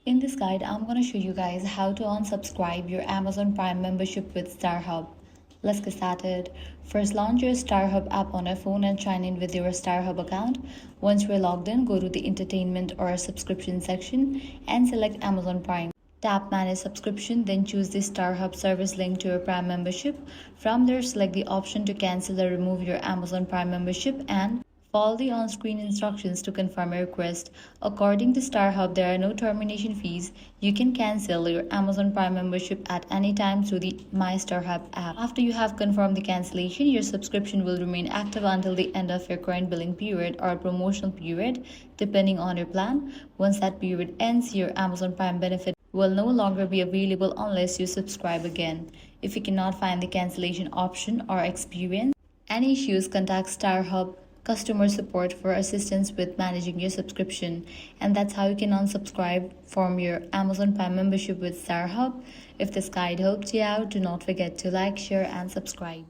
In this guide, I'm going to show you guys how to unsubscribe your Amazon Prime membership with StarHub. Let's get started. First, launch your StarHub app on your phone and sign in with your StarHub account. Once you're logged in, go to the entertainment or subscription section and select Amazon Prime. Tap Manage Subscription, then choose the StarHub service link to your Prime membership. From there, select the option to cancel or remove your Amazon Prime membership and follow the on-screen instructions to confirm your request. According to StarHub, there are no termination fees. You can cancel your Amazon Prime membership at any time through the My StarHub app. After you have confirmed the cancellation, your subscription will remain active until the end of your current billing period or promotional period, depending on your plan. Once that period ends, your Amazon Prime benefit will no longer be available unless you subscribe again. If you cannot find the cancellation option or experience any issues, contact StarHub customer support for assistance with managing your subscription. And that's how you can unsubscribe from your Amazon Prime membership with StarHub. If this guide helped you out, do not forget to like, share, and subscribe.